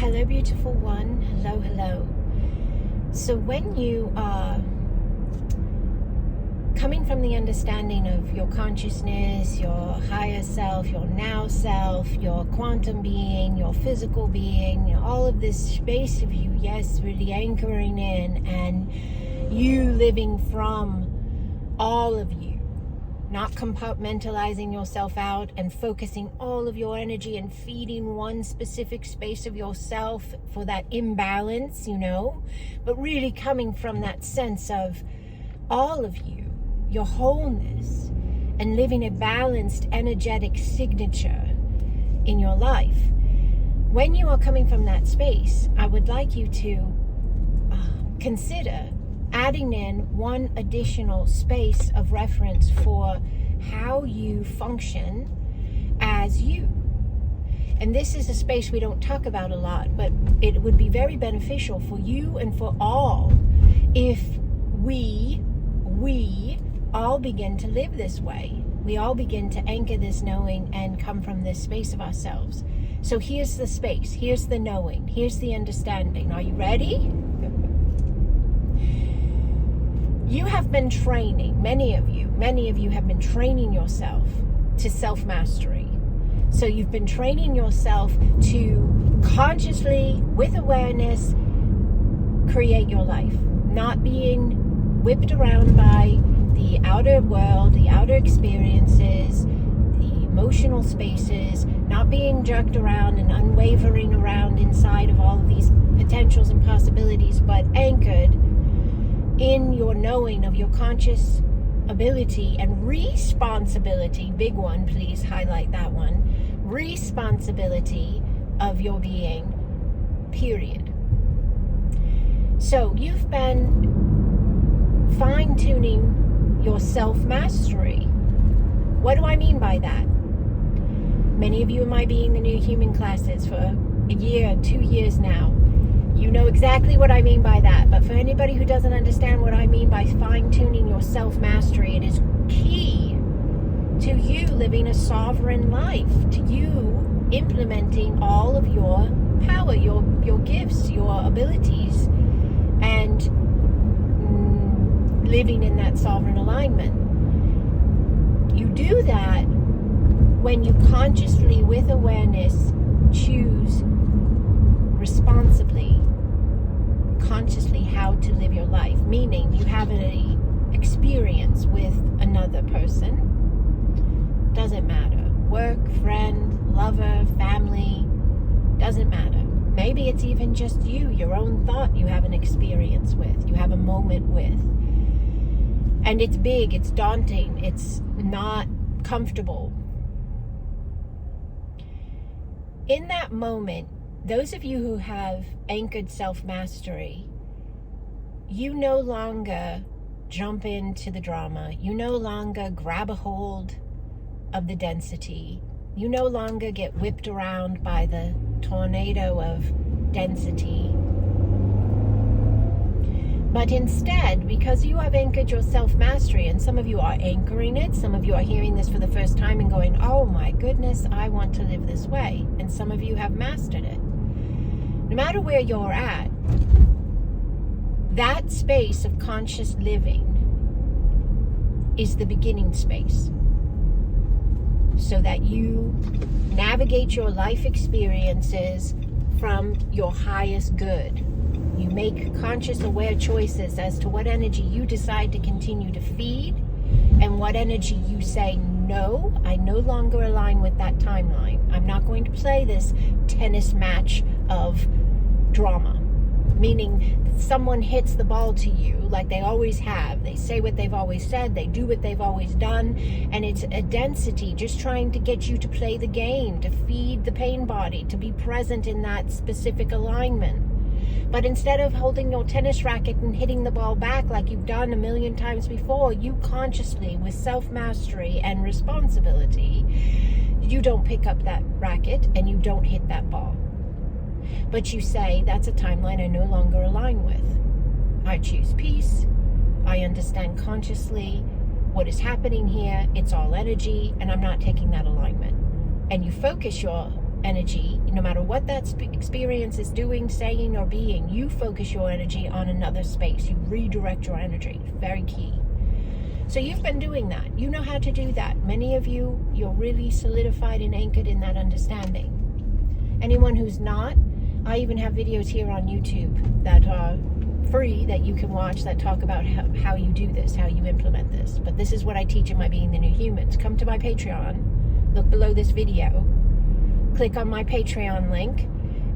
Hello, beautiful one. Hello, hello. So when you are coming from the understanding of your consciousness, your higher self, your now self, your quantum being, your physical being, all of this space of you, yes, really anchoring in, and you living from all of you, not compartmentalizing yourself out and focusing all of your energy and feeding one specific space of yourself for that imbalance, but really coming from that sense of all of you, your wholeness, and living a balanced energetic signature in your life. When you are coming from that space, I would like you to consider adding in one additional space of reference for how you function as you. And this is a space we don't talk about a lot, but it would be very beneficial for you and for all if we all begin to live this way. We all begin to anchor this knowing and come from this space of ourselves. So here's the space, here's the knowing, here's the understanding. Are you ready? You have been training, many of you have been training yourself to self-mastery. So you've been training yourself to consciously, with awareness, create your life. Not being whipped around by the outer world, the outer experiences, the emotional spaces, not being jerked around and unwavering around inside of all of these potentials and possibilities, but anchored in your knowing of your conscious ability and responsibility. Big one, please highlight that one. Responsibility of your being, period. So you've been fine-tuning your self-mastery. What do I mean by that? Many of you in my Being the New Human classes for a year, 2 years now. You know exactly what I mean by that. But for anybody who doesn't understand what I mean by fine-tuning your self-mastery, it is key to you living a sovereign life, to you implementing all of your power, your gifts, your abilities, and living in that sovereign alignment. You do that when you consciously, with awareness, choose responsibly, consciously how to live your life, meaning you have an experience with another person, doesn't matter, work, friend, lover, family, doesn't matter. Maybe it's even just you, your own thought you have an experience with, you have a moment with, and it's big, it's daunting, it's not comfortable. In that moment, those of you who have anchored self-mastery, you no longer jump into the drama. You no longer grab a hold of the density. You no longer get whipped around by the tornado of density. But instead, because you have anchored your self-mastery, and some of you are anchoring it, some of you are hearing this for the first time and going, oh my goodness, I want to live this way. And some of you have mastered it. No matter where you're at, that space of conscious living is the beginning space, so that you navigate your life experiences from your highest good. You make conscious, aware choices as to what energy you decide to continue to feed and what energy you say, no, I no longer align with that timeline. I'm not going to play this tennis match of drama, meaning someone hits the ball to you like they always have. They say what they've always said, they do what they've always done, and it's a density just trying to get you to play the game, to feed the pain body, to be present in that specific alignment. But instead of holding your tennis racket and hitting the ball back like you've done a million times before, you consciously, with self-mastery and responsibility, you don't pick up that racket and you don't hit that ball. But you say, that's a timeline I no longer align with. I choose peace. I understand consciously what is happening here. It's all energy, and I'm not taking that alignment. And you focus your energy no matter what that experience is doing, saying, or being, you focus your energy on another space. You redirect your energy. Very key. So you've been doing that. You know how to do that. Many of you, you're really solidified and anchored in that understanding. Anyone who's not, I even have videos here on YouTube that are free that you can watch that talk about how you do this, how you implement this. But this is what I teach in my Being the New Humans. Come to my Patreon, look below this video, click on my Patreon link,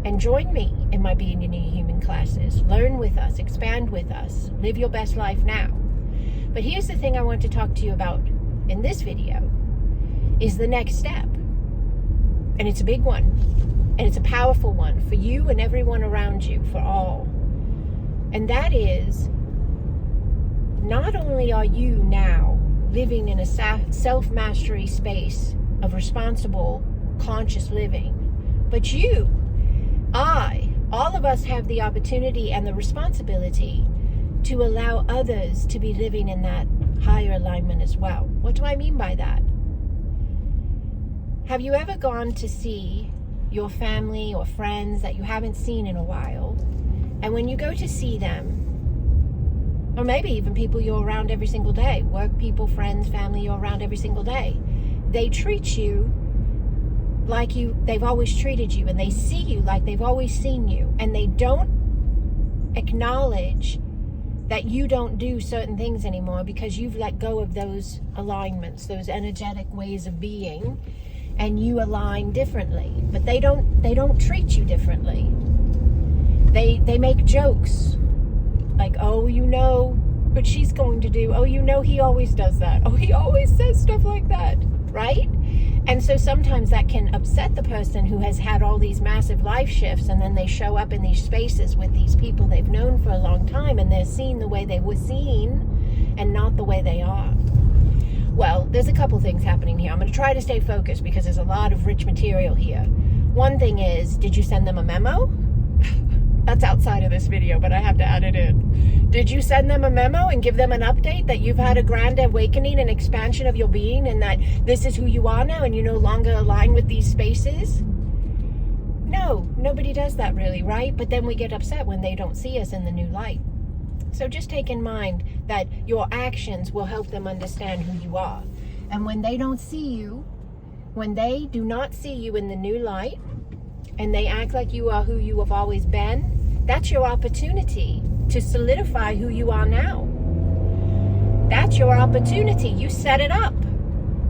and join me in my Being the New Human classes. Learn with us, expand with us, live your best life now. But here's the thing I want to talk to you about in this video, is the next step. And it's a big one. And it's a powerful one for you and everyone around you, for all. And that is, not only are you now living in a self-mastery space of responsible, conscious living, but you, all of us have the opportunity and the responsibility to allow others to be living in that higher alignment as well. What do I mean by that? Have you ever gone to see your family or friends that you haven't seen in a while, and when you go to see them, or maybe even people you're around every single day, work people, friends, family you're around every single day, they treat you like they've always treated you, and they see you like they've always seen you, and they don't acknowledge that you don't do certain things anymore because you've let go of those alignments, those energetic ways of being, and you align differently. But they don't treat you differently. They make jokes like, oh, you know what she's going to do. Oh, you know he always does that. Oh, he always says stuff like that, right? And so sometimes that can upset the person who has had all these massive life shifts, and then they show up in these spaces with these people they've known for a long time, and they're seen the way they were seen and not the way they are. Well, there's a couple things happening here. I'm going to try to stay focused because there's a lot of rich material here. One thing is, did you send them a memo? That's outside of this video, but I have to add it in. Did you send them a memo and give them an update that you've had a grand awakening and expansion of your being, and that this is who you are now and you no longer align with these spaces? No, nobody does that really, right? But then we get upset when they don't see us in the new light. So just take in mind that your actions will help them understand who you are. And when they don't see you, when they do not see you in the new light, and they act like you are who you have always been, that's your opportunity to solidify who you are now. That's your opportunity. You set it up.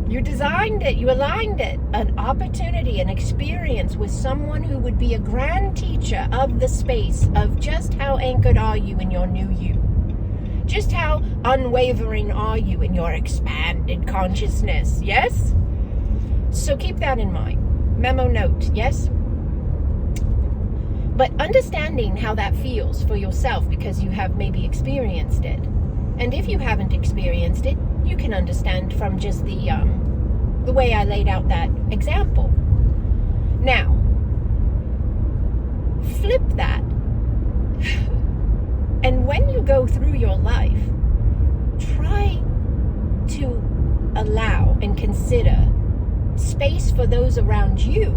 You designed it. You aligned it. An opportunity, an experience with someone who would be a grand teacher of the space of just how anchored are you in your new you. Just how unwavering are you in your expanded consciousness, yes? So keep that in mind. Memo note, yes? But understanding how that feels for yourself, because you have maybe experienced it. And if you haven't experienced it, you can understand from just the way I laid out that example. Now, flip that. And when you go through your life, try to allow and consider space for those around you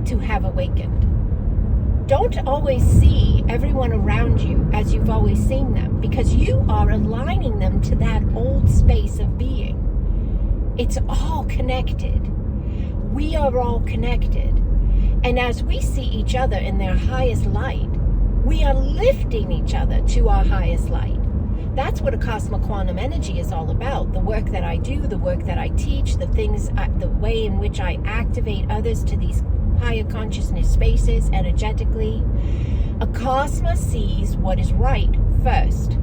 to have awakened. Don't always see everyone around you as you've always seen them, because you are aligning them to that old space of being. It's all connected. We are all connected. And as we see each other in their highest light, we are lifting each other to our highest light. That's what Acasma quantum energy is all about. The work that I do, the work that I teach, the way in which I activate others to these higher consciousness spaces energetically. Acasma sees what is right first.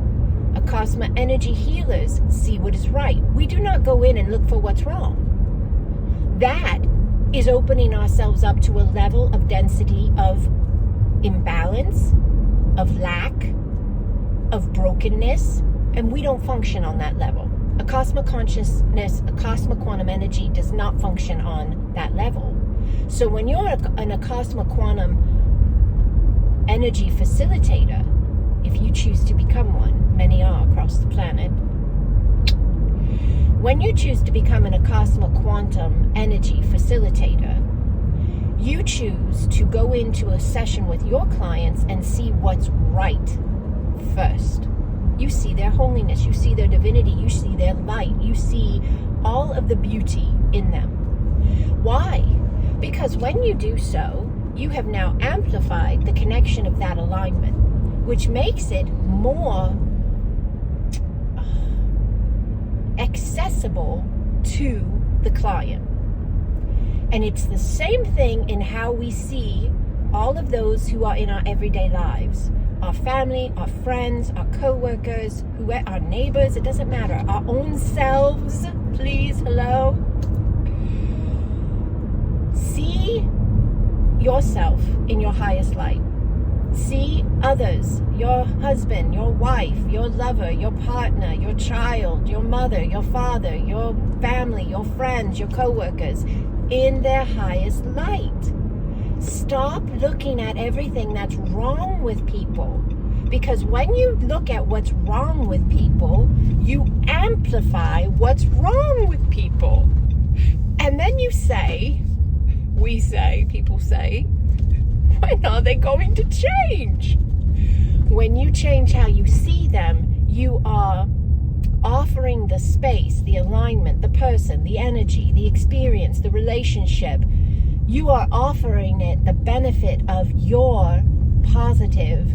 Acasma energy healers see what is right. We do not go in and look for what's wrong. That is opening ourselves up to a level of density of imbalance, of lack, of brokenness, and we don't function on that level. Acasma consciousness, Acasma quantum energy does not function on that level. So when you're an Acasma quantum energy facilitator, if you choose to become one, many are across the planet. When you choose to become an Acasma quantum energy facilitator, You choose to go into a session with your clients and see what's right first. You see their holiness, you see their divinity, you see their light, you see all of the beauty in them. Why? Because when you do so, you have now amplified the connection of that alignment, which makes it more accessible to the client. And it's the same thing in how we see all of those who are in our everyday lives. Our family, our friends, our co-workers, our neighbors, it doesn't matter. Our own selves, please, hello. See yourself in your highest light. See others, your husband, your wife, your lover, your partner, your child, your mother, your father, your family, your friends, your co-workers in their highest light. Stop looking at everything that's wrong with people, because when you look at what's wrong with people, you amplify what's wrong with people. And then you say, people say, when are they going to change? When you change how you see them, you are offering the space, the alignment, the person, the energy, the experience, the relationship. You are offering it the benefit of your positive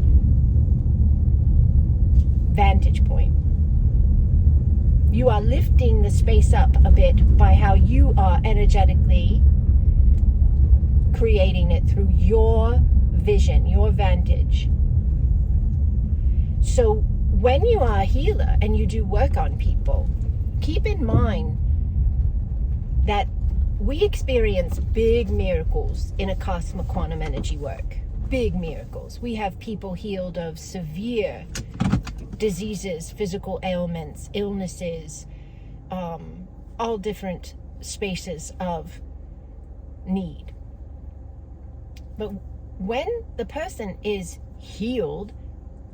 vantage point. You are lifting the space up a bit by how you are energetically creating it through your vision, your vantage. So when you are a healer and you do work on people, keep in mind that we experience big miracles in Acasma quantum energy work. Big miracles. We have people healed of severe diseases, physical ailments, illnesses, all different spaces of need. But when the person is healed,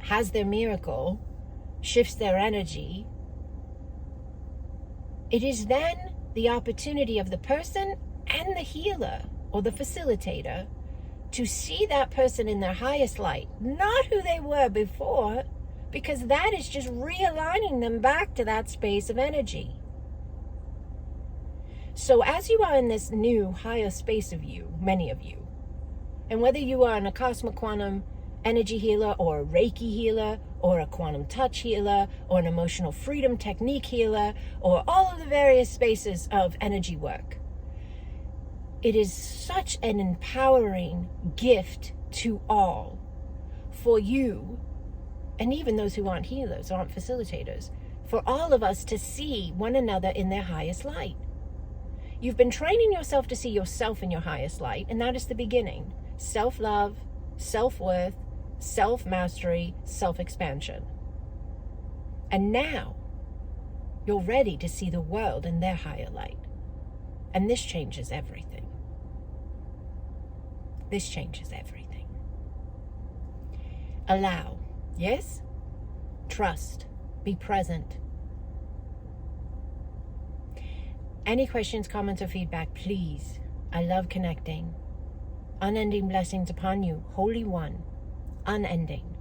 has their miracle, shifts their energy, it is then the opportunity of the person and the healer or the facilitator to see that person in their highest light, not who they were before, because that is just realigning them back to that space of energy. So as you are in this new higher space of you, many of you, and whether you are an Acasma quantum energy healer or a Reiki healer or a quantum touch healer or an emotional freedom technique healer or all of the various spaces of energy work, it is such an empowering gift to all for you, and even those who aren't healers, aren't facilitators, for all of us to see one another in their highest light. You've been training yourself to see yourself in your highest light, and that is the beginning. Self-love, self-worth, self-mastery, self-expansion. And now you're ready to see the world in their higher light. And this changes everything. This changes everything. Allow, yes? Trust, be present. Any questions, comments, or feedback, please. I love connecting. Unending blessings upon you, Holy One. Unending.